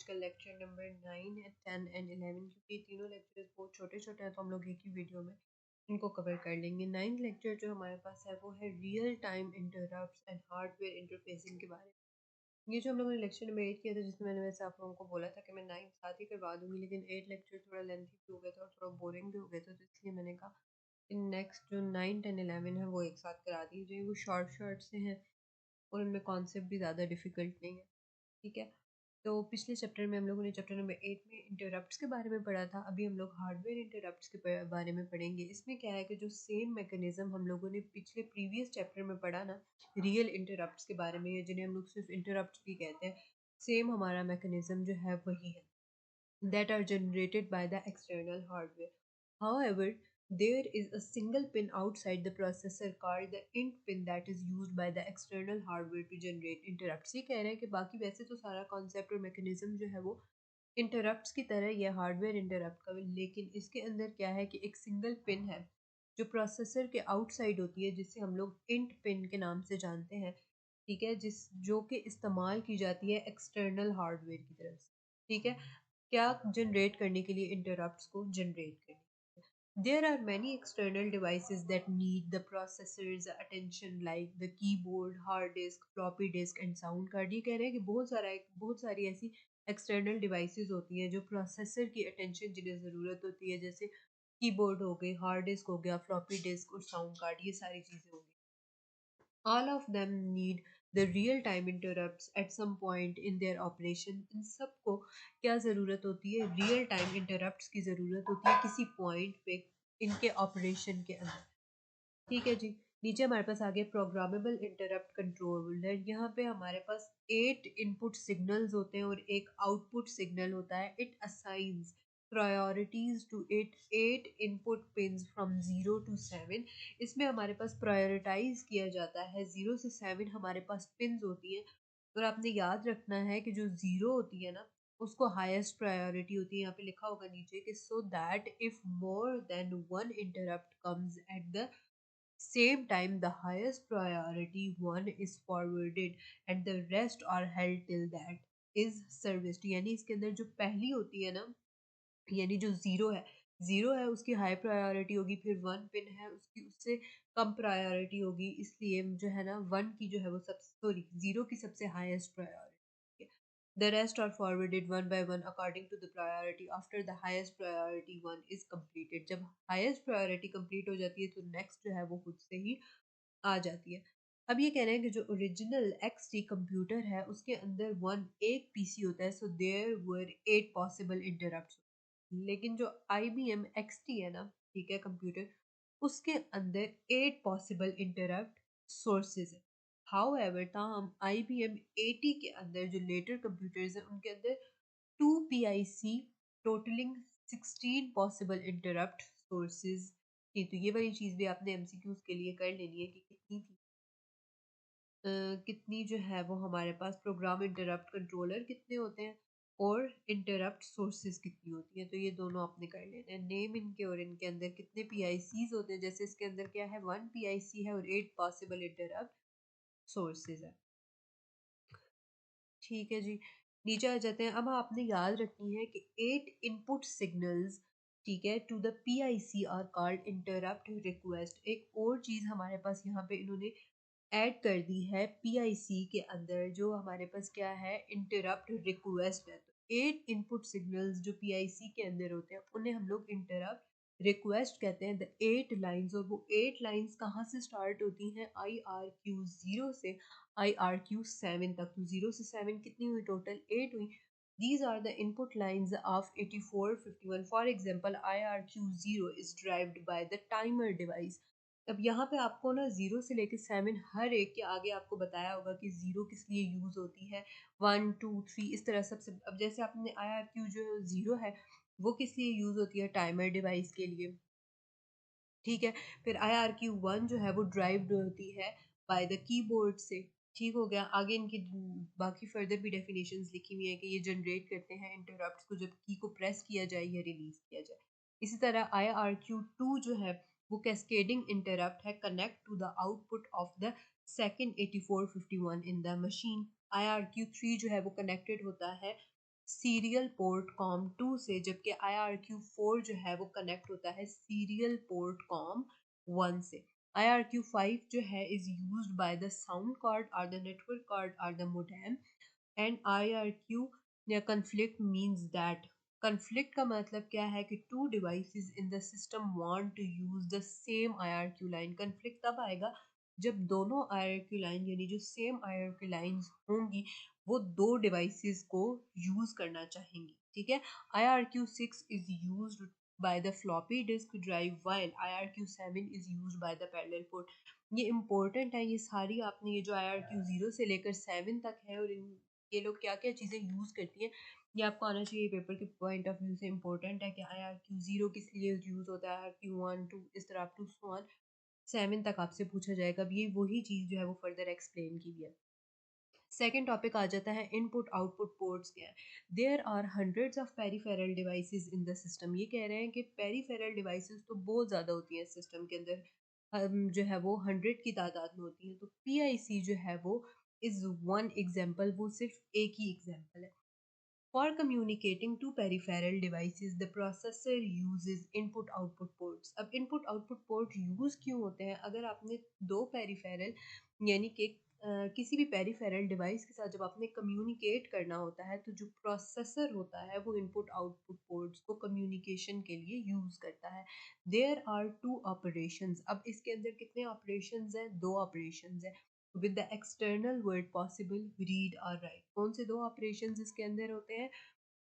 आज का lecture number 9 है, 10 एंड 11, क्योंकि तीनों लेक्चर्स बहुत छोटे छोटे हैं तो हम लोग एक ही वीडियो में इनको कवर कर लेंगे। 9th लेक्चर जो हमारे पास है वो है real time interrupts and hardware interfacing के बारे में। ये जो हम लोगों ने लेक्चर नंबर 8 किया था, जिसमें मैंने वैसे आप लोगों को बोला था कि मैं 9 साथ ही करवा दूंगी, लेकिन 8 लेक्चर थोड़ा लेंथी भी हो गया था और थोड़ा बोरिंग भी हो गया था, तो इसलिए मैंने कहा नेक्स्ट जो 9, 10, 11 है वो एक साथ करा दीजिए। वो शॉर्ट शॉर्ट से हैं और उनमें कॉन्सेप्ट भी ज़्यादा डिफिकल्ट नहीं है। ठीक है, तो पिछले चैप्टर में हम लोगों ने चैप्टर नंबर 8 में इंटरप्ट्स के बारे में पढ़ा था। अभी हम लोग हार्डवेयर इंटरप्ट्स के बारे में पढ़ेंगे। इसमें क्या है कि जो सेम मैकेनिज्म हम लोगों ने पिछले प्रीवियस चैप्टर में पढ़ा ना, रियल इंटरप्ट्स के बारे में, या जिन्हें हम लोग सिर्फ इंटरप्ट्स भी कहते हैं, सेम हमारा मैकेनिज्म जो है वही है, that are generated by the external hardware. However, there is a single pin outside the processor called the int pin that is used by the external hardware to generate interrupts. ये कह रहे हैं कि बाकी वैसे तो सारा कॉन्सेप्ट और मैकेनिज्म जो है वो इंटरप्ट्स की तरह ये हार्डवेयर इंटरप्ट का, लेकिन इसके अंदर क्या है कि एक सिंगल पिन है जो प्रोसेसर के आउटसाइड होती है, जिसे हम लोग इंट पिन के नाम से जानते हैं। ठीक है, जिस जो कि इस्तेमाल की जाती है एक्सटर्नल हार्डवेयर की तरफ से। ठीक है, क्या जनरेट करने के लिए, इंटरप्ट्स को जनरेट करने। There are many external devices that need the processor's attention like the keyboard, hard disk, floppy disk and sound card. ये कह रहे हैं कि बहुत सारी ऐसी एक्सटर्नल डिवाइसेस होती हैं जो प्रोसेसर की अटेंशन जिन्हें ज़रूरत होती है, जैसे कीबोर्ड हो गई, हार्ड डिस्क हो गया, फ्लॉपी डिस्क और साउंड कार्ड, ये सारी चीज़ें होंगी। All of them need the real time interrupts at some point in their operation. इन सबको क्या ज़रूरत होती है? रियल टाइम इंटरप्ट्स की ज़रूरत होती है किसी पॉइंट पे इनके ऑपरेशन के अंदर। ठीक है जी, नीचे हमारे पास आ गया प्रोग्रामेबल इंटरप्ट कंट्रोलर। यहाँ पे हमारे पास 8 इनपुट सिग्नल्स होते हैं और एक आउटपुट सिग्नल होता है। It assigns priorities to it 8 input pins from 0 to 7। इसमें हमारे पास प्रायोरिटाइज किया जाता है, 0 से 7 हमारे पास पिंस होती हैं। और आपने याद रखना है कि जो 0 होती है ना, उसको हाईएस्ट प्रायोरिटी होती है। यहाँ पे लिखा होगा नीचे कि so that if more than one interrupt comes at the same time the highest priority one is forwarded and the rest are held till that is serviced। यानी इसके अंदर जो पहली होती है ना, यानी जो जीरो है उसकी हाई प्रायोरिटी होगी, फिर वन पिन है उसकी उससे कम प्रायोरिटी होगी, इसलिए जो है ना वन की जो है वो सब, सॉरी, जीरो की सबसे highest priority. The rest are forwarded one by one according to the priority after the highest priority one is completed। जब highest priority complete हो जाती है तो next जो है वो खुद से ही आ जाती है। अब ये कह रहे हैं कि जो ओरिजिनल XT कंप्यूटर है उसके अंदर एक पीसी होता है, so there were 8 possible interrupts. लेकिन जो IBM XT है ना, ठीक है, कंप्यूटर, उसके अंदर 8 पॉसिबल इंटरप्ट सोर्सेज है। हाउएवर ताहम IBM 80 के अंदर जो लेटर कंप्यूटर्स हैं उनके अंदर 2 PIC totalling 16 possible interrupt sources थी। तो ये वाली चीज़ भी आपने MCQs के लिए कर लेनी है कि कितनी थी, कितनी जो है वो हमारे पास प्रोग्राम इंटरप्ट कंट्रोलर कितने होते हैं और इंटरप्ट सोर्सेज कितनी होती है। तो ये दोनों आपने कर लेना है। नेम इनके और इनके अंदर कितने PICs होते हैं, जैसे इसके अंदर क्या है, 1 PIC है और 8 पॉसिबल इंटरप्ट सोर्सेज है। ठीक है जी, नीचे आ जाते हैं। अब आपने याद रखनी है कि 8 इनपुट सिग्नल्स, ठीक है, to the PIC are called interrupt request. एक और चीज़ हमारे पास यहाँ पे इन्होंने ऐड कर दी है PIC के अंदर, जो हमारे पास क्या है, इंटरप्ट रिक्वेस्ट है। तो 8 इनपुट सिग्नल्स जो PIC के अंदर होते हैं उन्हें हम लोग इंटरप्ट रिक्वेस्ट कहते हैं। द 8 लाइंस, और वो 8 लाइंस कहाँ से स्टार्ट होती हैं, IRQ 0 से IRQ 7 तक। तो 0 से 7 कितनी हुई, टोटल 8 हुई। These are the input lines of 8451. For example, IRQ 0 is derived by the timer device। अब यहाँ पे आपको ना 0 से लेके 7 हर एक के आगे आपको बताया होगा कि 0 किस लिए यूज़ होती है, 1 2 3 इस तरह सबसे। अब जैसे आपने IRQ जो 0 है वो किस लिए यूज़ होती है, टाइमर डिवाइस के लिए। ठीक है, फिर IRQ 1 जो है वो ड्राइव्ड होती है बाय द कीबोर्ड से। ठीक हो गया, आगे इनकी बाकी फर्दर भी डेफिनेशंस लिखी हुई है कि ये जनरेट करते हैं इंटरप्ट्स को जब की को प्रेस किया जाए या रिलीज किया जाए। इसी तरह IRQ 2 जो है वो कैस्केडिंग इंटरप्ट है, connect to the output of the second 8451 in the machine. IRQ 3 जो है वो कनेक्टेड होता है सीरियल पोर्ट कॉम 2 से, जबकि IRQ4 जो है वो कनेक्ट होता है सीरियल पोर्ट कॉम 1 से। IRQ5 जो है is used by the sound card और द नेटवर्क कार्ड और द मोडेम। एंड IRQ या conflict means that, conflict का मतलब क्या है कि two devices in the system want to use the same IRQ line। conflict तब आएगा जब दोनों IRQ लाइन यानी जो सेम IRQ लाइंस होंगी वो दो डिवाइसेस को यूज करना चाहेंगी, ठीक है। IRQ6 is used by the floppy disk drive while IRQ7 is used by the parallel port। ये इम्पोर्टेंट है, ये सारी आपने ये जो IRQ0 से लेकर 7 तक है और ये लोग क्या क्या चीज़ें यूज़ करती हैं ये आपको आना चाहिए। पेपर के पॉइंट ऑफ व्यू से इम्पोर्टेंट है कि IRQ0 किस लिए यूज़ होता है, IRQ1 2 इस तरह अप टू 7 तक आपसे पूछा जाएगा। अब ये वही चीज़ जो है वो फर्दर एक्सप्लेन की गई है। सेकेंड टॉपिक आ जाता है इनपुट आउटपुट पोर्ट्स क्या है। There are hundreds of peripheral devices in the system. ये कह रहे हैं कि पेरिफेरल डिवाइसेस तो बहुत ज़्यादा होती हैं सिस्टम के अंदर, जो है वो 100 की तादाद में होती है। तो PIC जो है वो इज वन एग्जाम्पल, वो सिर्फ एक ही एग्जाम्पल है। For communicating to peripheral devices, the processor uses input-output ports। अब input-output port use क्यों होते हैं? अगर आपने दो peripheral यानी कि किसी भी पेरिफेरल डिवाइस के साथ जब आपने कम्युनिकेट करना होता है तो जो प्रोसेसर होता है वो इनपुट आउटपुट पोर्ट्स को कम्युनिकेशन के लिए यूज करता है। There are two operations. अब इसके अंदर कितने ऑपरेशंस हैं? दो ऑपरेशंस हैं। With the external word possible read और राइट। कौन से दो ऑपरेशंस इसके अंदर होते हैं?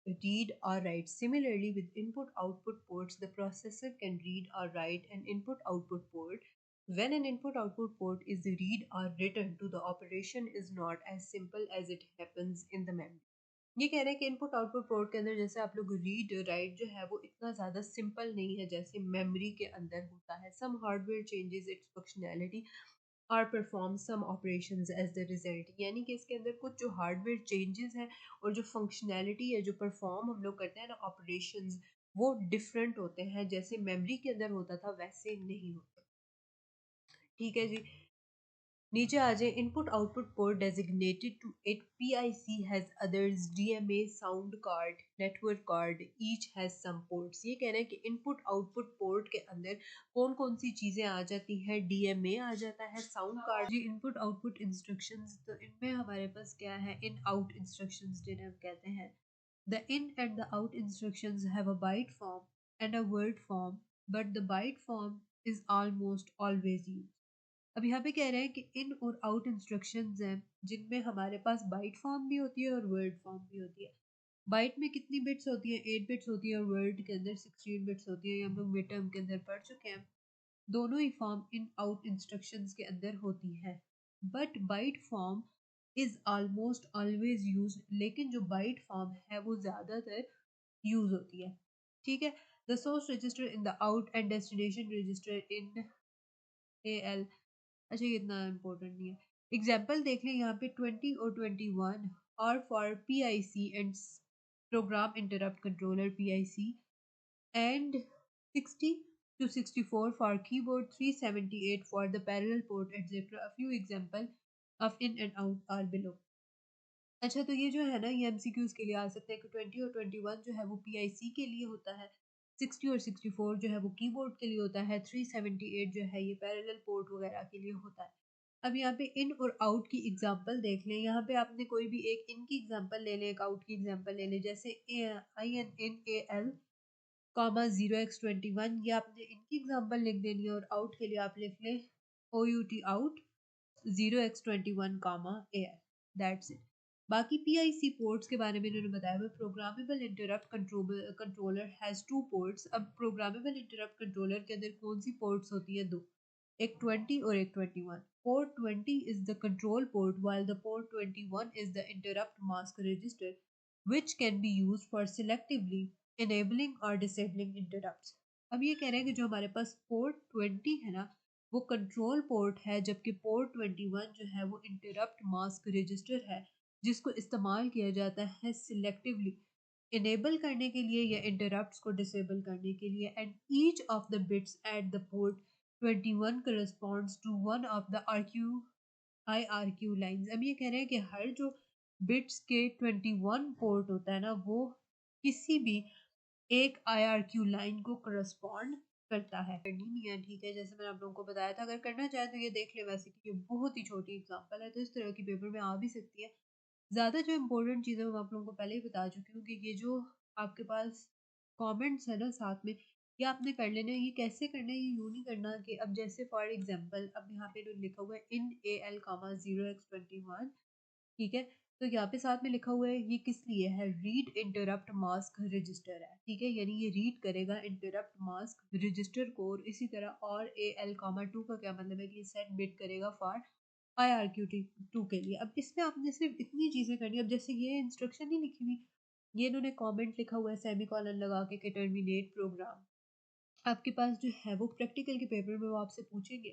read or write। Similarly, with input-output ports, the processor can read or write an input-output port। When an input-output port is read or written to, the operation is not as simple as it happens in the memory। ये कह रहे हैं कि input output port के अंदर जैसे आप लोग रीड राइट जो है वो इतना ज़्यादा सिंपल नहीं है जैसे मेमोरी के अंदर होता है। Some hardware changes its functionality और perform some operations as the result. यानी कि इसके अंदर कुछ जो हार्डवेयर चेंजेस हैं और जो फंक्शनैलिटी है जो परफॉर्म हम लोग करते हैं ना ऑपरेशंस, वो डिफरेंट होते हैं, जैसे मेमोरी के अंदर होता था वैसे नहीं होते। ठीक है जी, नीचे आ जाए। Input output port designated to it PIC has others DMA sound card network card each has some ports. ये कह रहे हैं कि इनपुट आउटपुट पोर्ट के अंदर कौन कौन सी चीजें आ जाती हैं? DMA आ जाता है, साउंड कार्ड जी। इनपुट आउटपुट इंस्ट्रक्शंस, तो इनमें हमारे पास क्या है? इन आउट इंस्ट्रक्शंस जिन्हें हम कहते हैं। The in and the out instructions have a byte form and a word form, but the byte form is almost always used. अब यहाँ पे कह रहे हैं कि इन और आउट इंस्ट्रक्शंस हैं जिनमें हमारे पास बाइट फॉर्म भी होती है और वर्ड फॉर्म भी होती है। बाइट में कितनी बिट्स होती है? 8 बिट्स होती है और वर्ड के अंदर 16 बिट्स होती है। ये हम लोग मिड टर्म के अंदर पढ़ चुके हैं। दोनों ही फॉर्म इन आउट इंस्ट्रक्शंस के अंदर होती है, but byte form is almost always use. लेकिन जो बाइट फॉर्म है वो ज़्यादातर यूज होती है, ठीक है। The source register in the out and destination register in AL। अच्छा ये इतना इम्पोर्टेंट नहीं है। एग्जाम्पल देख लें यहाँ पे 20 और 21 और for PIC and program interrupt controller PIC and 60 to 64 for keyboard, 378 for the parallel port, etc. A few example of in and out are below। अच्छा तो ये जो है ना ये MCQs के लिए आ सकते हैं कि 20 और 21 जो है वो PIC के लिए होता है, 60 और 64 जो है वो कीबोर्ड के लिए होता है, 378 जो है ये पैरेलल पोर्ट वगैरह के लिए होता है। अब यहाँ पे इन और आउट की एग्जांपल देख लें। यहाँ पे आपने कोई भी एक इन की एग्जांपल ले लें, एक आउट की एग्जांपल ले लें, जैसे INAL कॉमा 0x21, ये आपने इनकी एग्जांपल लिख देनी है और आउट के लिए आप लिख लें OUT out 0x21 comma AL। That's it. बाकी PIC पोर्ट्स के बारे में इन्होंने बताया हुआ। Programmable interrupt controller has two ports. अब प्रोग्रामेबल इंटरप्ट कंट्रोलर के अंदर कौन सी पोर्ट्स होती है? दो, एक 20 और एक 21। Port 20 is the control port while the port 21 is the interrupt mask register which can be used for selectively enabling or disabling interrupts। अब ये कह रहे हैं कि जो हमारे पास पोर्ट 20 है ना वो कंट्रोल पोर्ट है, जबकि पोर्ट 21 जो है वो इंटरप्ट मास्क रजिस्टर है जिसको इस्तेमाल किया जाता है सिलेक्टिवली इनेबल करने के लिए या इंटरप्ट्स को डिसेबल करने के लिए। And each of the bits at the port 21 corresponds to one of the IRQ lines. अब ये कह रहे हैं कि हर जो बिट्स के 21 पोर्ट होता है ना, वो किसी भी एक IRQ लाइन को करस्पॉन्ड करता है। करनी नहीं है, ठीक है, जैसे मैंने आप लोगों को बताया था। अगर करना चाहे तो ये देख ले, वैसे कि ये बहुत ही छोटी एग्जांपल है, तो इस तरह की पेपर में आ भी सकती है। ज़्यादा जो इंपॉर्टेंट चीज़ें मैं आप लोगों को पहले ही बता चुकी हूँ कि ये जो आपके पास कमेंट्स है ना साथ में, ये आपने कर लेना है। ये कैसे करना है, ये यूँ नहीं करना कि अब जैसे फॉर एग्जांपल अब यहाँ पे जो लिखा हुआ है इन AL, 0x21, ठीक है, तो यहाँ पे साथ में लिखा हुआ है ये किस लिए है, रीड इंटरप्ट मास्क रजिस्टर है, ठीक है, यानी ये रीड करेगा इंटरप्ट मास्क रजिस्टर को। और इसी तरह और AL, 2 का क्या मतलब है कि सेट बिट करेगा फॉर IRQ2 के लिए। अब इसमें आपने सिर्फ इतनी चीजें करनी है। अब जैसे ये इंस्ट्रक्शन नहीं लिखी हुई, ये इन्होंने कमेंट लिखा हुआ है सेमीकोलन लगा के टर्मिनेट प्रोग्राम। आपके पास जो है वो प्रैक्टिकल के पेपर में वो आपसे पूछेंगे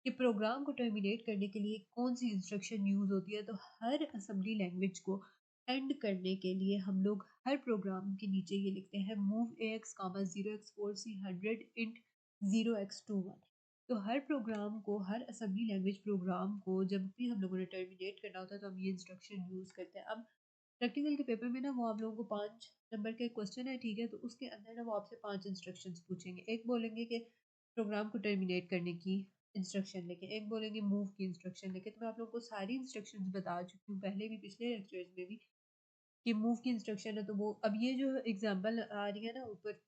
कि प्रोग्राम को टर्मिनेट करने के लिए कौन सी इंस्ट्रक्शन यूज होती है। तो हर असेंबली लैंग्वेज को एंड करने के लिए हम लोग हर प्रोग्राम के नीचे ये लिखते हैं move AX, 0x4C100 int 0x21। तो हर प्रोग्राम को, हर असेंबली लैंग्वेज प्रोग्राम को जब भी हम लोगों ने टर्मिनेट करना होता है तो हम ये इंस्ट्रक्शन यूज करते हैं। अब प्रैक्टिकल के पेपर में ना वो आप लोगों को 5 नंबर का क्वेश्चन है, ठीक है, तो उसके अंदर ना वो आपसे 5 इंस्ट्रक्शंस पूछेंगे। एक बोलेंगे कि प्रोग्राम को टर्मिनेट करने की इंस्ट्रक्शन लेके, एक बोलेंगे मूव की इंस्ट्रक्शन लेके। तो मैं आप लोगों को सारी इंस्ट्रक्शंस बता चुकी हूँ पहले भी, पिछले लेक्चर्स में भी, कि मूव की इंस्ट्रक्शन है तो वो, अब ये जो एग्जाम्पल आ रही है ना ऊपर,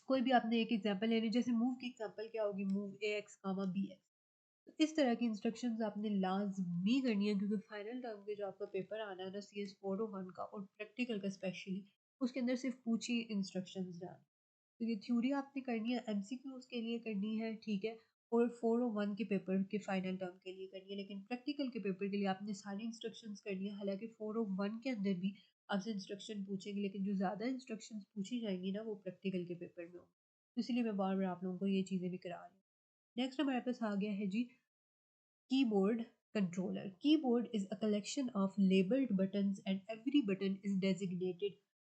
कोई भी आपने एक एग्जाम्पल ले ली, जैसे मूव की एग्जाम्पल क्या होगी, मूव AX, BX। तो इस तरह की इंस्ट्रक्शंस आपने लाजमी करनी है, क्योंकि फाइनल टर्म के जो आपका पेपर आना है ना CS401 का और प्रैक्टिकल का स्पेशली, उसके अंदर सिर्फ पूछी इंस्ट्रक्शंस डाल। तो ये थ्योरी आपने करनी है, MCQs के लिए करनी है, ठीक है, और 401 के पेपर के फाइनल टर्म के लिए करनी है। लेकिन प्रैक्टिकल के पेपर के लिए आपने सारी इंस्ट्रक्शंस करनी है। हालांकि 401 के अंदर भी आपसे इंस्ट्रक्शन पूछेंगे, लेकिन जो ज़्यादा इंस्ट्रक्शंस पूछी जाएंगी ना वो प्रैक्टिकल के पेपर में होंगी। तो इसलिए मैं बार बार आप लोगों को ये चीज़ें भी करा रही हूँ। नेक्स्ट हमारे पास आ गया है जी keyboard controller. Keyboard is a collection of labeled buttons and every button is designated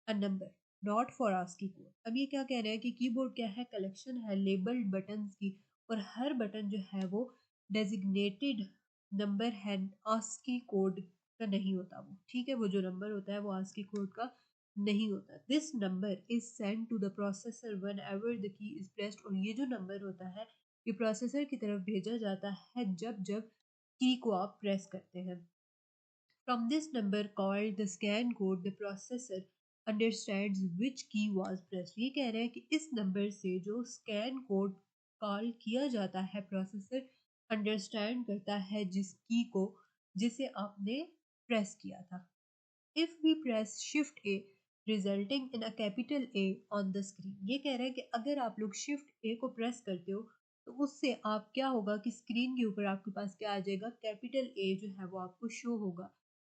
a number, not for ASCII code. अब ये क्या कह रहे हैं कि कीबोर्ड क्या है, कलेक्शन है लेबल्ड बटन्स की, और हर बटन जो है वो डेजिग्नेटेड नंबर है, ASCII कोड का नहीं होता वो, ठीक है, वो जो नंबर होता है वो ASCII कोड का नहीं होता। This number is send to the processor whenever the key is pressed. और ये जो नंबर होता है ये प्रोसेसर की तरफ भेजा जाता है जब जब की को आप प्रेस करते हैं। From this number called the scan code the processor understands which key was pressed. ये कह रहे हैं कि इस नंबर से जो स्कैन कोड कॉल किया जाता है, प्रोसेसर अंडरस्टैंड करता है जिस की को जिसे आपने प्रेस किया था। If we press Shift A, resulting in a capital A on the screen, ये कह रहे हैं कि अगर आप लोग Shift A को प्रेस करते हो तो उससे आप क्या होगा कि स्क्रीन के ऊपर आपके पास क्या आ जाएगा, कैपिटल A जो है वो आपको शो होगा।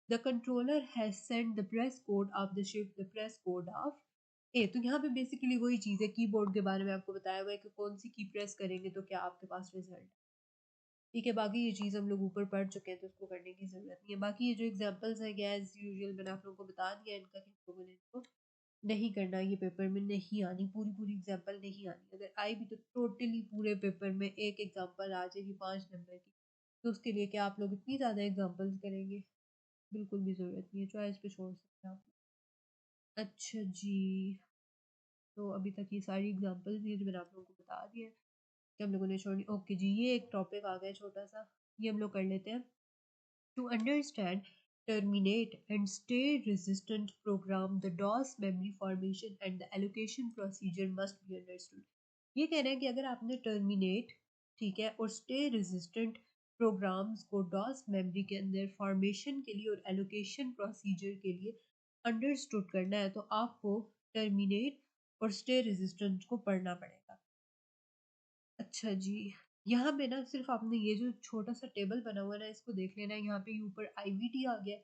The controller has send the press code of the shift the press code of A. तो यहाँ पे बेसिकली वही चीज़ है, कीबोर्ड के बारे में आपको बताया हुआ है कि कौन सी की प्रेस करेंगे तो क्या आपके पास रिजल्ट, ठीक है। बाकी ये चीज़ हम लोग ऊपर पढ़ चुके हैं तो उसको करने की ज़रूरत नहीं है। बाकी ये जो एग्जांपल्स है एज यूजुअल मैंने आप लोगों को बता दिया इनका कि आप लोगों ने इनको नहीं करना, ये पेपर में नहीं आनी, पूरी पूरी एग्जांपल नहीं आनी। अगर आई भी तो टोटली पूरे पेपर में एक एग्जांपल आ जाएगी 5 नंबर की, तो उसके लिए क्या आप लोग इतनी ज़्यादा एग्जांपल्स करेंगे, बिल्कुल भी ज़रूरत नहीं है, चॉइस पे छोड़ सकते हैं आप। अच्छा जी, तो अभी तक ये सारी एग्जांपल्स हैं जो मैंने आप लोगों को बता दिया है कि हम लोगों ने छोड़ी। ओके जी, ये एक टॉपिक आ गया छोटा सा, ये हम लोग कर लेते हैं। To understand, terminate, and stay resistant program, the DOS memory formation and the allocation procedure must be understood. ये कह रहे हैं कि अगर आपने terminate, ठीक है, और stay resistant प्रोग्राम्स को DOS मेमोरी के अंदर फॉर्मेशन के लिए और एलोकेशन प्रोसीजर के लिए अंडरस्टूड करना है तो आपको टर्मिनेट और स्टे रेजिस्टेंट को पढ़ना पड़ेगा। अच्छा जी, यहाँ पे ना सिर्फ आपने ये जो छोटा सा टेबल बना हुआ है ना इसको देख लेना है। यहाँ पे ऊपर IVT आ गया है,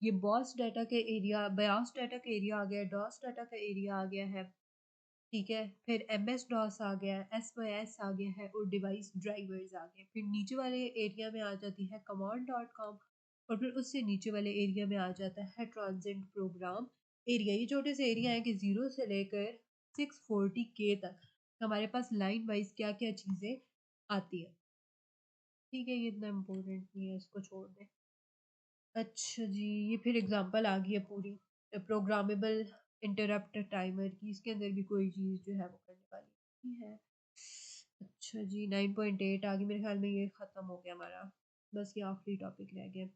ये बॉस डाटा के एरिया, बयास डाटा का एरिया आ गया है, डॉस डाटा का एरिया आ गया है, ठीक है, फिर MS डॉस आ गया है, SYS आ गया है और डिवाइस ड्राइवर्स आ गए। फिर नीचे वाले एरिया में आ जाती है command.com और फिर उससे नीचे वाले एरिया में आ जाता है ट्रांजिट प्रोग्राम एरिया। ये छोटे से एरिया है कि 0 से लेकर 640K तक हमारे पास लाइन वाइज क्या क्या चीज़ें आती है, ठीक है, ये इतना इम्पोर्टेंट नहीं है, इसको छोड़ दें। अच्छा जी, ये फिर एग्जांपल आ गई है पूरी प्रोग्रामेबल इंटरप्ट टाइमर की, इसके अंदर भी कोई चीज़ जो है वो करने वाली नहीं है। अच्छा जी, 9.8 आ गई, मेरे ख्याल में ये ख़त्म हो गया हमारा, बस ये आखिरी टॉपिक रह गया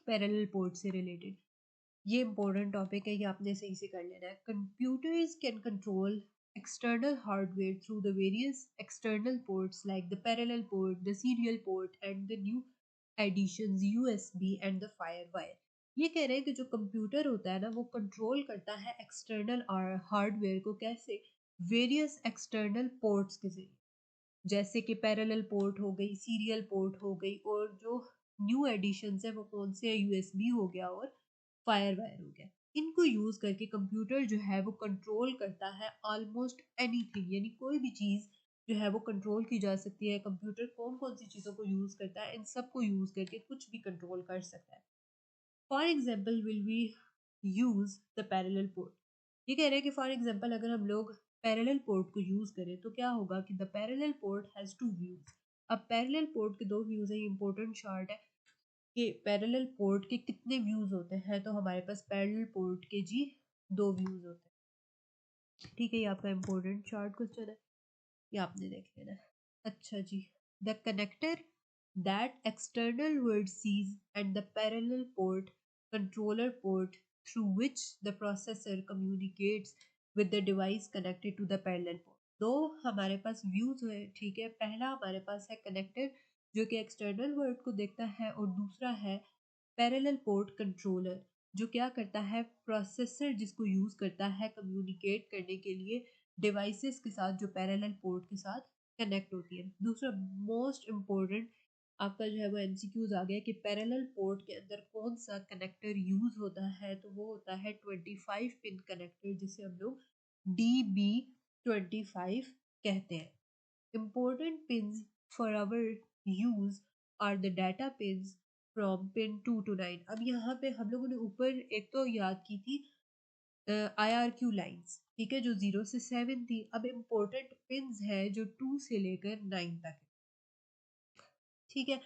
पैरेलल पोर्ट से रिलेटेड। ये इंपॉर्टेंट टॉपिक है, ये आपने सही से कर लेना है। Computers can control external hardware through the various external ports like the parallel port, the serial port and the new additions USB and the firewire। ये कह रहे हैं कि जो कंप्यूटर होता है ना वो कंट्रोल करता है एक्सटर्नल हार्डवेयर को, कैसे? वेरियस एक्सटर्नल पोर्ट्स के जरिए, जैसे कि पैरेलल पोर्ट हो गई, सीरियल पोर्ट हो गई, और जो न्यू एडिशंस है वो कौन से है, यूएसबी हो गया और फायर वायर हो गया। इनको यूज करके कंप्यूटर जो है वो कंट्रोल करता है ऑलमोस्ट एनीथिंग, यानी कोई भी चीज जो है वो कंट्रोल की जा सकती है। कंप्यूटर कौन कौन सी चीजों को यूज करता है, इन सब को यूज करके कुछ भी कंट्रोल कर सकता है। For example will we use the parallel port. ये कह रहे हैं कि फॉर एग्जाम्पल अगर हम लोग पैरेलल पोर्ट को यूज करें तो क्या होगा कि the parallel port has to views. अब पैरेलल पोर्ट के दो व्यूज है, इंपॉर्टेंट शार्ट है कि पैरेलल पोर्ट के कितने व्यूज होते हैं, तो हमारे पास पैरेलल पोर्ट के जी दो व्यूज होते हैं। ठीक है, ये आपका इंपॉर्टेंट शार्ट क्वेश्चन है, ये आपने देख लेना है। अच्छा जी, the connector that external world sees and the parallel port controller port through which the processor communicates with the device connected to the parallel port। दो हमारे पास व्यूज है, ठीक है। पहला हमारे पास है कनेक्टर जो कि एक्सटर्नल वर्ल्ड को देखता है, और दूसरा है पैरेलल पोर्ट कंट्रोलर जो क्या करता है, प्रोसेसर जिसको यूज करता है कम्युनिकेट करने के लिए डिवाइसेस के साथ जो पैरेलल पोर्ट के साथ कनेक्ट होती है। दूसरा मोस्ट इम्पोर्टेंट आपका जो है वो एमसीक्यूज आ गया कि पैरेलल पोर्ट के अंदर कौन सा कनेक्टर यूज होता है, तो वो होता है 25 पिन कनेक्टर जिसे हम लोग DB25 कहते हैं। Important pins for our use are the data pins from pin 2 to 9। अब यहाँ पे हम लोगों ने ऊपर एक तो याद की थी IRQ लाइंस, ठीक है, जो 0 से 7 थी। अब इम्पोर्टेंट पिन्स है जो 2 से लेकर 9 तक है, ठीक है।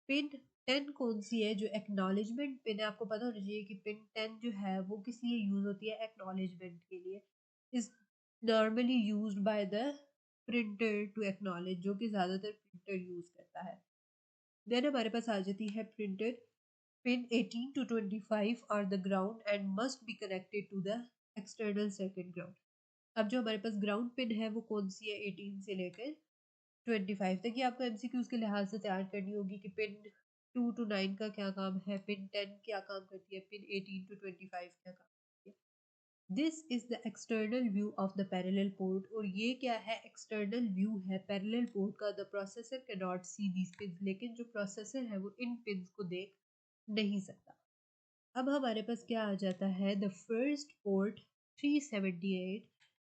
पिन 10 कौन सी है, जो एक्नॉलेजमेंट पिन है। आपको पता होना चाहिए कि पिन 10 जो है वो किस लिए यूज होती है, एक्नॉलेजमेंट के लिए। Is normally used by the printer to acknowledge, जो कि ज्यादातर प्रिंटर यूज करता है। देन हमारे पास आ जाती है printer pin 18 to 25 are the ground and must be connected to the external circuit ground. अब जो हमारे पास ग्राउंड पिन है वो कौन सी है, 18 से लेकर 25 तक। ये आपको एमसीक्यूज के लिहाज से तैयार करनी होगी कि पिन 2 to 9 का क्या काम है, पिन 10 क्या काम करती है, पिन 18 to 25 क्या काम करती है। This is the external view of the parallel port, और ये क्या है, एक्सटर्नल व्यू है पैरेलल पोर्ट का। The processor can not see these pins, लेकिन जो प्रोसेसर है वो इन पिन्स को देख नहीं सकता। अब हमारे पास क्या आ जाता है, the first port 378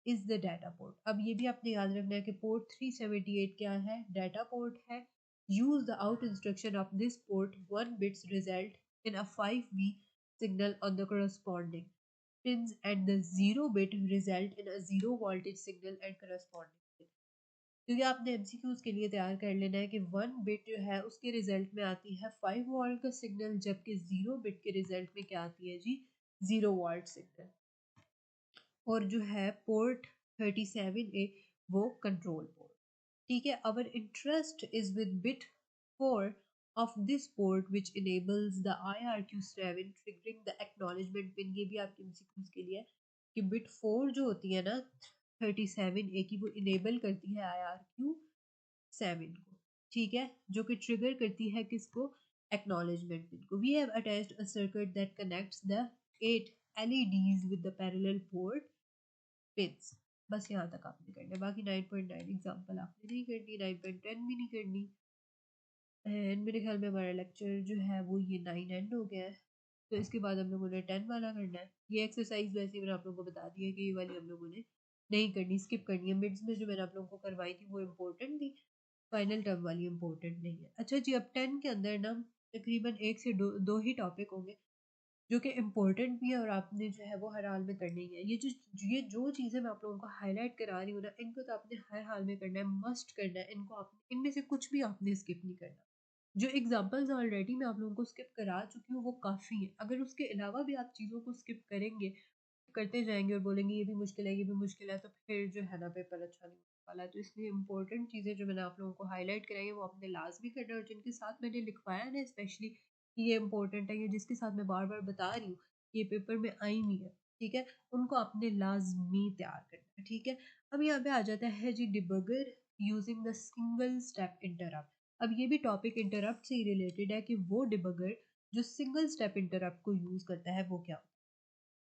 is the data port. अब ये भी आपने याद रखना है कि पोर्ट 378 क्या है, डाटा पोर्ट है। Use the out instruction of this port 1 bits result in a 5V signal on the corresponding pins and the 0 bit result in a 0 voltage signal and corresponding pin। क्योंकि आपने MCQs के लिए तैयार कर लेना है कि 1 बिट जो है उसके रिजल्ट में आती है 5 वोल्ट का सिग्नल, जबकि 0 बिट के रिजल्ट में क्या आती है जी, 0 वोल्ट सिग्नल। और जो है पोर्ट 37A वो कंट्रोल पोर्ट, ठीक है। Our interest is with bit 4 of this port which enables the IRQ7 triggering the acknowledgement pin। ये भी आपके एमसीक्यूज के लिए है कि बिट 4 जो होती है ना 37A की, वो इनेबल करती है IRQ7 को, ठीक है, जो कि ट्रिगर करती है किसको, एक्नॉलेजमेंट पिन को। We have attached a circuit that connects the 8 LEDs with the parallel port pins। बस यहाँ तक आपने करना है, बाकी 9.9 एग्जाम्पल आपने नहीं करनी, 9.10 भी नहीं करनी। एंड मेरे ख्याल में हमारा लेक्चर जो है वो ये 9 एंड हो गया है, तो इसके बाद हम लोगों ने 10 वाला करना है। ये एक्सरसाइज वैसे ही मैंने आप लोगों को बता दी है कि ये वाली हम लोगों ने नहीं करनी, स्किप करनी है। मिड्स में जो मैंने आप लोगों को करवाई थी वो इम्पोर्टेंट थी, फाइनल टर्म वाली इम्पोर्टेंट नहीं है। अच्छा जी, अब 10 के अंदर ना तकरीबन एक से दो ही टॉपिक होंगे जो कि इम्पोर्टेंट भी है और आपने जो है वो हर हाल में करनी है। ये जो चीज़ें मैं आप लोगों को हाईलाइट करा रही हूँ ना, इनको तो आपने हर हाल में करना है, मस्ट करना है इनको। आप इनमें से कुछ भी आपने स्किप नहीं करना। जो एग्जांपल्स ऑलरेडी मैं आप लोगों को स्किप करा चुकी हूँ वो काफ़ी है। अगर उसके अलावा भी आप चीज़ों को स्किप करेंगे, करते जाएंगे और बोलेंगे ये भी मुश्किल है, ये भी मुश्किल है, तो फिर जो है ना पेपर अच्छा नहीं होने वाला है। तो इसलिए इंपॉर्टेंट चीज़ें जो मैंने आप लोगों को हाईलाइट कराई है वो आपने लाजमी करना है, और जिनके साथ मैंने लिखवाया ना स्पेशली कि ये इंपॉर्टेंट है, ये जिसके साथ मैं बार बार बता रही हूँ ये पेपर में आई हुई है, ठीक है, उनको आपने लाजमी तैयार करना है, ठीक है। अब यहाँ पे आ जाता है जी debugger using the single step interrupt. अब ये भी टॉपिक इंटरप्ट से ही रिलेटेड है कि वो डिबगर जो सिंगल स्टेप इंटरप्ट को यूज करता है वो क्या होता है।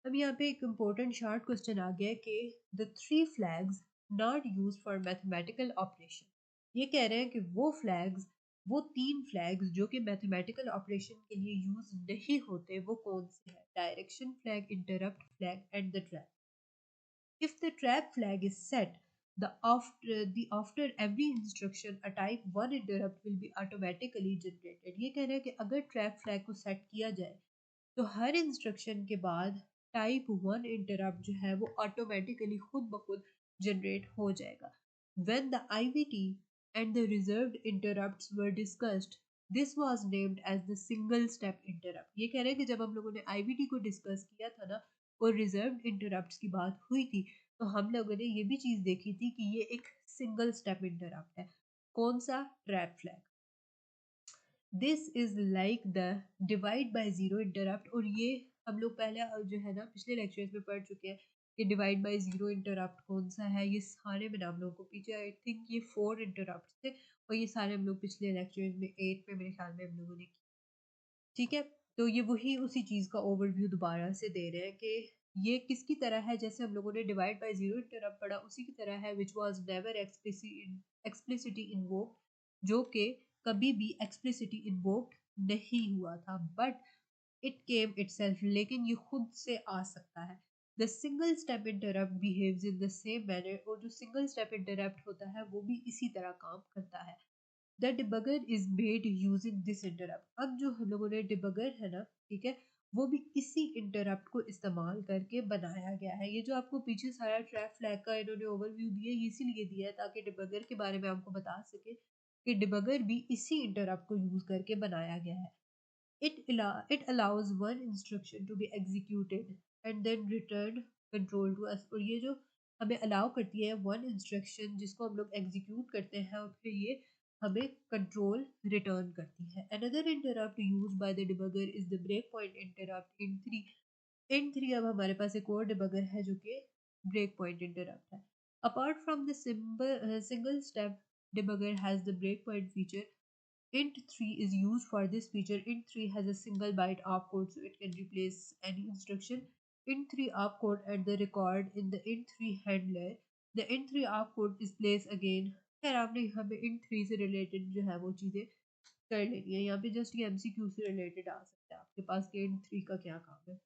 अब यहाँ पे एक इम्पोर्टेंट शार्ट क्वेश्चन आ गया है कि the three flags not use for mathematical operation. ये कह रहे हैं कि वो फ्लैग्स, वो तीन फ्लैग्स जो कि मैथमेटिकल ऑपरेशन के लिए यूज नहीं होते वो कौन से हैं? Direction flag, interrupt flag and the trap. If the trap flag is set, the after every instruction a type 1 interrupt will be automatically generated. ये कह रहे हैं कि अगर ट्रैप फ्लैग को सेट किया जाए तो हर इंस्ट्रक्शन के बाद टाइप 1 इंटरप्ट जो है वो ऑटोमेटिकली खुद ब खुद जनरेट हो जाएगा। When the IVT and the reserved interrupts were discussed, this was named as the single step interrupt. ये कह रहे हैं कि जब हम लोगों ने IVT को डिस्कस किया था ना और रिजर्व्ड इंटरप्ट्स की बात हुई थी, तो हम लोगों ने ये भी चीज देखी थी कि ये एक सिंगल स्टेप इंटरप्ट है। कौन सा? Trap flag. This is like the divide by zero interrupt, और ये हम लोग पहले जो है ना पिछले लेक्चर्स में पढ़ चुके हैं कि डिवाइड बाय जीरो इंटरप्ट कौन सा है। ये सारे मैंने हम लोगों को पीछे, आई थिंक ये 4 इंटरप्ट थे, और ये सारे हम लोग पिछले लेक्चर्स में 8 में मेरे ख्याल में हम लोगों ने, ठीक है। तो ये वही उसी चीज का ओवरव्यू दोबारा से दे रहे हैं कि ये किसकी तरह है, जैसे हम लोगों ने डिवाइड बाय जीरो इंटरप्ट पढ़ा उसी की तरह है, which was never explicitly invoked, जो कि कभी भी एक्सप्लिसिटली इन्वोक्ड नहीं हुआ था, बट इट केम इटसेल्फ, लेकिन ये खुद से आ सकता है। The single step interrupt behaves in the same manner, और जो सिंगल स्टेप इंटरप्ट होता है वो भी इसी तरह काम करता है। The debugger is made using this interrupt. अब जो हम लोगों ने डिबगर है ना, ठीक है, वो भी इसी इंटरप्ट को इस्तेमाल करके बनाया गया है। ये जो आपको पीछे सारा ट्रैप फ्लैग का इन्होंने ओवरव्यू दिया है, इसीलिए दिया है ताकि डिबगर के बारे में आपको बता सके कि डिबगर भी इसी इंटरप्ट को यूज करके बनाया गया है। It allows one instruction to be executed and then return control to us, और ये जो हमें अलाउ करती है वन इंस्ट्रक्शन जिसको हम लोग एग्जीक्यूट करते हैं और फिर ये हमें कंट्रोल रिटर्न करती है। Another interrupt used by the debugger is the breakpoint interrupt in 3। इन 3 अब हमारे पास एक और डिबगर है जो कि ब्रेक पॉइंट इंटरप्ट है। Apart from the single step, debugger has the breakpoint feature. Int3 is used for this feature. Int3 has a single byte opcode, so it can replace any instruction. Int3 opcode at the record in the int3 handler. The int3 opcode is placed again. खैर आपने यहाँ पे int3 से related जो है वो चीज़ें कर लेनी है। यहाँ पे जस्ट ये MCQ से रिलेटेड आ सकता है आपके पास कि int3 का क्या काम है।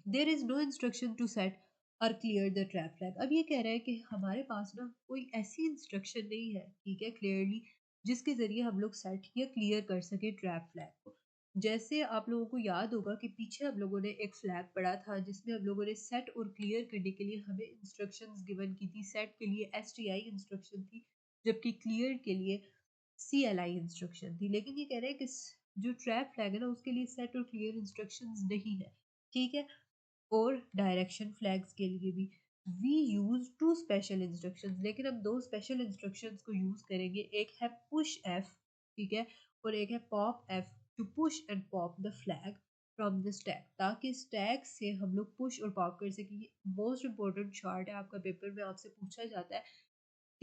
There is no instruction to set और क्लियर द ट्रैप फ्लैग। अब ये कह रहा है कि हमारे पास ना कोई ऐसी इंस्ट्रक्शन नहीं है, ठीक है, क्लियरली जिसके जरिए हम लोग सेट या क्लियर कर सके ट्रैप फ्लैग को। जैसे आप लोगों को याद होगा कि पीछे हम लोगों ने एक फ्लैग पढ़ा था जिसमें हम लोगों ने सेट और क्लियर करने के लिए हमें इंस्ट्रक्शंस गिवन की थी। सेट के लिए STI इंस्ट्रक्शन थी, जबकि क्लियर के लिए CLI इंस्ट्रक्शन थी। लेकिन ये कह रहे हैं कि जो ट्रैप फ्लैग है ना उसके लिए सेट और क्लियर इंस्ट्रक्शंस नहीं है, ठीक है। और डायरेक्शन फ्लैग्स के लिए भी we use two special instructions, लेकिन हम दो स्पेशल इंस्ट्रक्शंस को यूज करेंगे। एक है पुश एफ, ठीक है, और एक है pop F, to push and pop the flag from the stack, ताकि स्टैक से हम लोग पुश और पॉप कर सकें। मोस्ट इंपॉर्टेंट शार्ट है, आपका पेपर में आपसे पूछा जाता है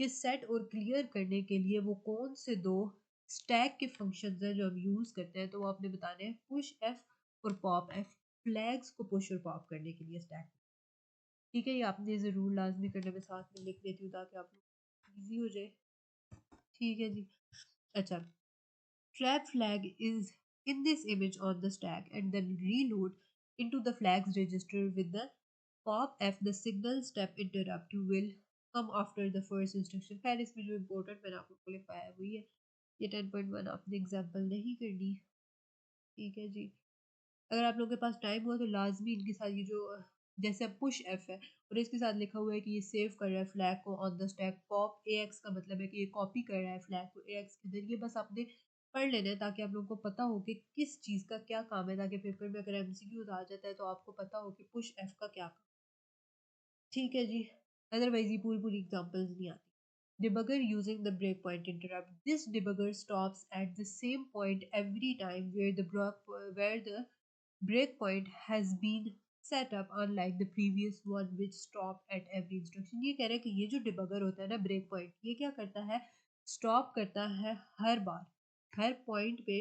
कि सेट और क्लियर करने के लिए वो कौन से दो स्टैक के फंक्शंस हैं जो हम यूज करते हैं, तो वो आपने बताने हैं पुश एफ और पॉप एफ, फ्लैग्स को पुश और पॉप करने के लिए स्टैक, ठीक है। ये आपने ज़रूर लाजमी करने में साथ में लिख देती हूँ ताकि आप लोग ईजी हो जाए, ठीक है जी। अच्छा, trap flag is in this image on the stack and then reload into the flags register with the pop F, the signal step interrupt will come after the first instruction. खैर इसमें जो important मैंने आपको को लिखवाया है वही है, ये 10.1 आपने एग्जाम्पल नहीं करनी, ठीक है जी। अगर आप लोगों के पास टाइम हुआ तो लाजमी इनके साथ ये जो जैसे पुश एफ है और इसके साथ लिखा हुआ है कि ये सेव कर रहा है फ्लैग को on the stack, pop AX का मतलब है कि ये कॉपी कर रहा है फ्लैग को AX के अंदर, ये बस आपने पढ़ लेना है ताकि आप लोगों को पता हो कि किस चीज़ का क्या काम है, ताकि पेपर में अगर एमसीक्यूज आ जाता है तो आपको पता हो कि पुश एफ का क्या काम। ठीक है जी, अदरवाइज ये पूरी पूरी एग्जांपल्स नहीं आती। Debugger using the breakpoint interrupt. This debugger stops at the same point every time where the breakpoint has been set up, unlike the previous one which stopped at every instruction. ये कह रहा है कि ये जो debugger होता है ना ब्रेक पॉइंट, ये क्या करता है, स्टॉप करता है हर बार, हर पॉइंट पे,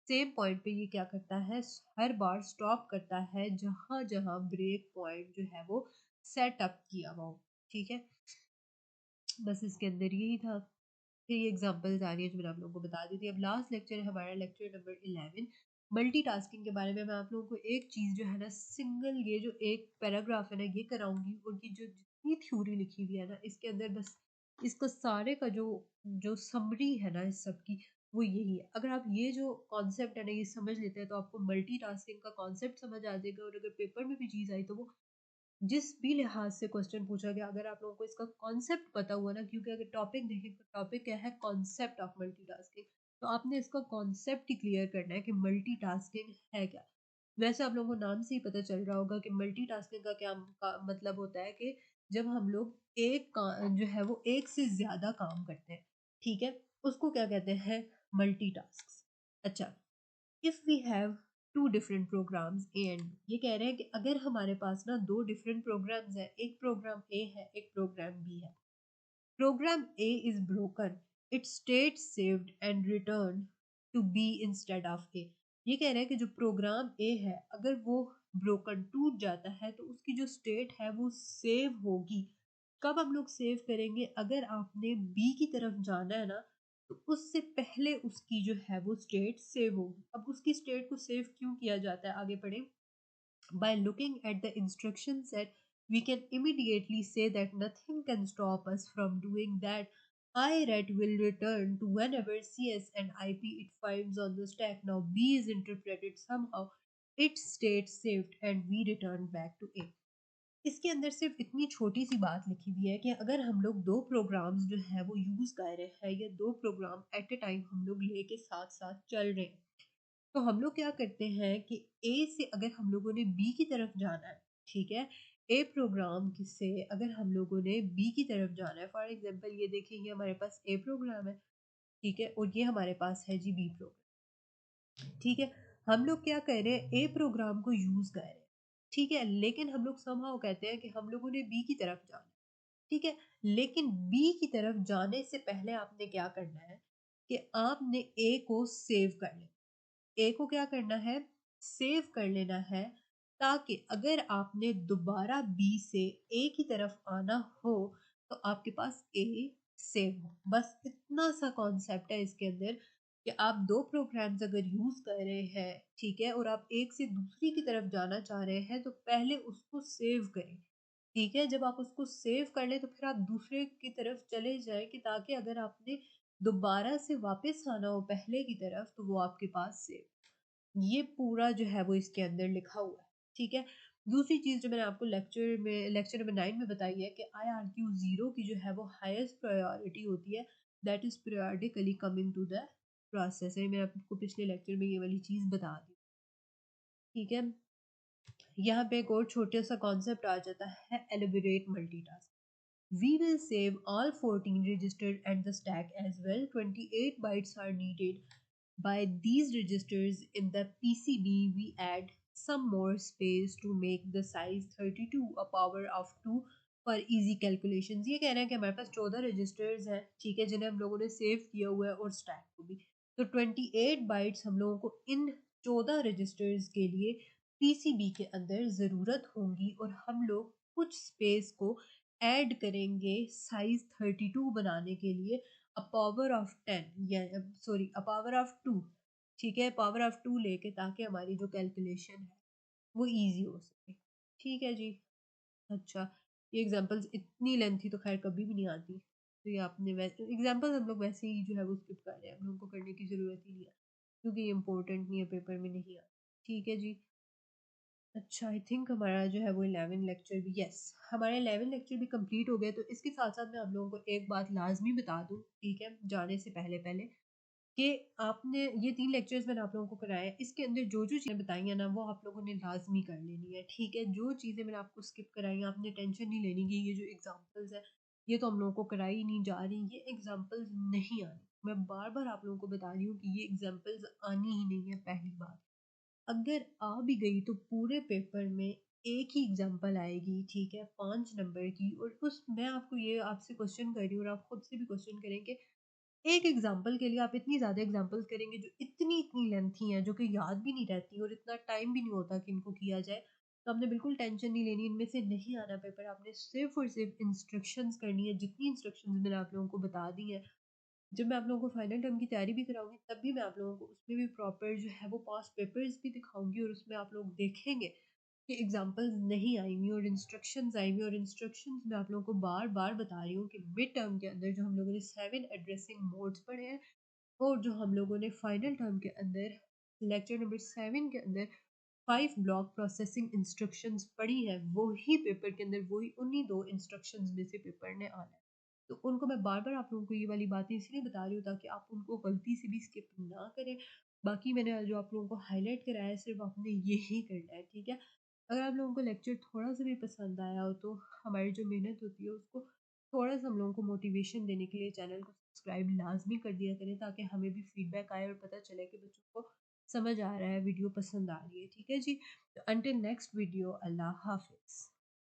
सेम पॉइंट पे ये क्या करता है, हर बार स्टॉप करता है जहां जहां ब्रेक पॉइंट जो है वो सेट अप किया हुआ हो। ठीक है, बस इसके अंदर यही था। फिर ये एग्जांपल्स आ रही है जो मैंने आप लोगों को बता दी थी। अब लास्ट लेक्चर है हमारा, लेक्चर नंबर 11, मल्टीटास्किंग के बारे में। मैं आप लोगों को एक चीज़ जो है ना, सिंगल ये जो एक पैराग्राफ है ना, ये कराऊंगी। उनकी जो जितनी थ्योरी लिखी हुई है ना इसके अंदर, बस इसका सारे का जो जो समरी है ना इस सब की, वो यही है। अगर आप ये जो कॉन्सेप्ट है ना ये समझ लेते हैं तो आपको मल्टीटास्किंग का कॉन्सेप्ट समझ आ जाएगा। और अगर पेपर में भी चीज़ आई तो वो जिस भी लिहाज से क्वेश्चन पूछा गया, अगर आप लोगों को इसका कॉन्सेप्ट पता हुआ ना, क्योंकि अगर टॉपिक देखें तो टॉपिक क्या है, कॉन्सेप्ट ऑफ मल्टीटास्किंग, तो आपने इसका कॉन्सेप्ट ही क्लियर करना है कि मल्टीटास्किंग है क्या। वैसे आप लोगों को नाम से ही पता चल रहा होगा कि मल्टीटास्किंग का क्या मतलब होता है कि जब हम लोग जो है वो एक से ज्यादा काम करते हैं, ठीक है, उसको क्या कहते हैं, मल्टीटास्क। अच्छा, if we have two different programs A and B, ये कह रहे हैं कि अगर हमारे पास ना दो डिफरेंट प्रोग्राम्स हैं, एक प्रोग्राम ए है एक प्रोग्राम बी है, program A is broken, it state saved and return to B instead of A. ये कह रहे हैं कि जो प्रोग्राम ए है अगर वो ब्रोकन, टूट जाता है, तो उसकी जो स्टेट है वो सेव होगी। कब हम लोग सेव करेंगे, अगर आपने बी की तरफ जाना है ना, तो उससे पहले उसकी जो है वो स्टेट सेव होगी। अब उसकी स्टेट को सेव क्यों किया जाता है, आगे पढ़े। By looking at the instruction set, we can immediately say that nothing can stop us from doing that. IRET will return to whenever CS and IP it finds on the stack. Now B is interpreted somehow. It states saved and we return back to A. इसके अंदर सिर्फ इतनी छोटी सी बात लिखी हुई है कि अगर हम लोग दो प्रोग्राम्स जो है वो यूज कर रहे हैं, या दो प्रोग्राम एट ए टाइम हम लोग लेके साथ साथ चल रहे हैं, तो हम लोग क्या करते हैं कि ए से अगर हम लोगों ने बी की तरफ जाना है, ठीक है, ए प्रोग्राम से अगर हम लोगों ने बी की तरफ जाना है, फॉर एग्जांपल ये देखिए, ये हमारे पास ए प्रोग्राम है, ठीक है, और ये हमारे पास है जी बी प्रोग्राम। ठीक है, हम लोग क्या कर रहे हैं, ए प्रोग्राम को यूज कर रहे हैं, ठीक है, लेकिन हम लोग समहाउ कहते हैं कि हम लोगों ने बी की तरफ जाना है, ठीक है, लेकिन बी की तरफ जाने से पहले आपने क्या करना है कि आपने ए को सेव कर लेना। ए को क्या करना है, सेव कर लेना है, ताकि अगर आपने दोबारा बी से ए की तरफ आना हो तो आपके पास ए सेव हो। बस इतना सा कॉन्सेप्ट है इसके अंदर कि आप दो प्रोग्राम्स अगर यूज कर रहे हैं, ठीक है, और आप एक से दूसरी की तरफ जाना चाह रहे हैं, तो पहले उसको सेव करें। ठीक है, जब आप उसको सेव कर ले तो फिर आप दूसरे की तरफ चले जाए, कि ताकि अगर आपने दोबारा से वापस आना हो पहले की तरफ तो वो आपके पास सेव। ये पूरा जो है वो इसके अंदर लिखा हुआ है। ठीक है, दूसरी चीज जो मैंने आपको लेक्चर नंबर 9 में बताई है कि IRQ0 की जो है वो हाईएस्ट प्रायोरिटी होती है, that is periodically coming to the process. मैंने आपको पिछले लेक्चर में ये वाली चीज बता दी। ठीक है, यहाँ पे एक और छोटा सा कॉन्सेप्ट आ जाता है, elaborate multitask. We will save all 14 registered at the stack as well. 28 bytes are needed. By these registers in the PCB, we add some more space to make the size 32 a power of 2 for easy calculations. ये कह रहे हैं कि हमारे पास 14 registers हैं, ठीक है, जिन्हें हम लोगों ने सेव किया हुआ है, और स्टैक को भी। तो 28 बाइट्स हम लोगों को इन 14 रजिस्टर्स के लिए पीसीबी के अंदर ज़रूरत होंगी, और हम लोग कुछ स्पेस को ऐड करेंगे साइज 32 बनाने के लिए, अ पावर ऑफ 10 या सॉरी अ पावर ऑफ 2, ठीक है, पावर ऑफ 2 लेके, ताकि हमारी जो कैलकुलेशन है वो इजी हो सके। ठीक है जी। अच्छा, ये एग्जांपल्स इतनी लेंथी तो खैर कभी भी नहीं आती, तो ये आपने वैसे एग्जांपल्स हम लोग वैसे ही जो है वो स्किप कर रहे हैं, हम लोगों को करने की ज़रूरत ही नहीं है, क्योंकि ये इंपॉर्टेंट नहीं है, पेपर में नहीं आता। ठीक है जी। अच्छा, आई थिंक हमारा जो है वो 11 लेक्चर भी, यस, हमारा 11 लेक्चर भी कंप्लीट हो गया। तो इसके साथ साथ मैं आप लोगों को एक बात लाजमी बता दूं, ठीक है, जाने से पहले पहले, कि आपने ये 3 लेक्चर्स मैंने आप लोगों को कराए हैं, इसके अंदर जो-जो चीज़ें बताई हैं ना, वो आप लोगों ने लाज़मी कर लेनी है, ठीक है? जो चीज़ें मैंने आपको स्किप कराई हैं, आपने टेंशन नहीं लेनी कि ये जो एग्ज़ाम्पल्स हैं, ये तो हम लोगों को कराई ही नहीं जा रही, ये एग्ज़ाम्पल्स नहीं आनी। मैं बार-बार आप लोगों को बता रही हूँ कि ये एग्ज़ाम्पल्स आनी ही नहीं है, पहली बात। अगर आ भी गई तो पूरे पेपर में एक ही एग्ज़ाम्पल आएगी, ठीक है? 5 नंबर की, और उस मैं आपको ये आपसे क्वेश्चन कर रही हूँ और आप खुद से भी क्वेश्चन करें कि एक एग्जाम्पल के लिए आप इतनी ज़्यादा एग्जाम्पल्स करेंगे जो इतनी लेंथी हैं, जो कि याद भी नहीं रहती और इतना टाइम भी नहीं होता कि इनको किया जाए। तो आपने बिल्कुल टेंशन नहीं लेनी, इनमें से नहीं आना पेपर, आपने सिर्फ़ और सिर्फ़ इंस्ट्रक्शंस करनी है, जितनी इंस्ट्रक्शंस मैंने आप लोगों को बता दी हैं। जब मैं आप लोगों को फाइनल टर्म की तैयारी भी कराऊँगी, तब भी मैं आप लोगों को उसमें भी प्रॉपर जो है वो पास्ट पेपर्स भी दिखाऊँगी और उसमें आप लोग देखेंगे कि एग्जाम्पल्स नहीं आएँगी और इंस्ट्रक्शंस आएँगी, और इंस्ट्रक्शंस मैं आप लोगों को बार-बार बता रही हूँ कि मिड टर्म के अंदर जो हम लोगों ने 7 एड्रेसिंग मोड्स पढ़े हैं, और जो हम लोगों ने फाइनल टर्म के अंदर लेक्चर नंबर 7 के अंदर 5 ब्लॉक प्रोसेसिंग इंस्ट्रक्शंस पढ़ी है, वही पेपर के अंदर वही उन्हीं 2 इंस्ट्रक्शंस में से पेपर ने आना है। तो उनको मैं बार-बार आप लोगों को ये वाली बातें इसलिए बता रही हूँ ताकि आप उनको गलती से भी स्किप ना करें। बाकी मैंने जो आप लोगों को हाइलाइट कराया है सिर्फ़ आपने यही करना है, ठीक है? अगर आप लोगों को लेक्चर थोड़ा-सा भी पसंद आया हो तो हमारी जो मेहनत होती है उसको थोड़ा-सा हम लोगों को मोटिवेशन देने के लिए चैनल को सब्सक्राइब लाज़मी कर दिया करें, ताकि हमें भी फीडबैक आए और पता चले कि बच्चों को समझ आ रहा है, वीडियो पसंद आ रही है, ठीक है जी? तो अंटिल नेक्स्ट वीडियो, अल्लाह हाफ़िज़।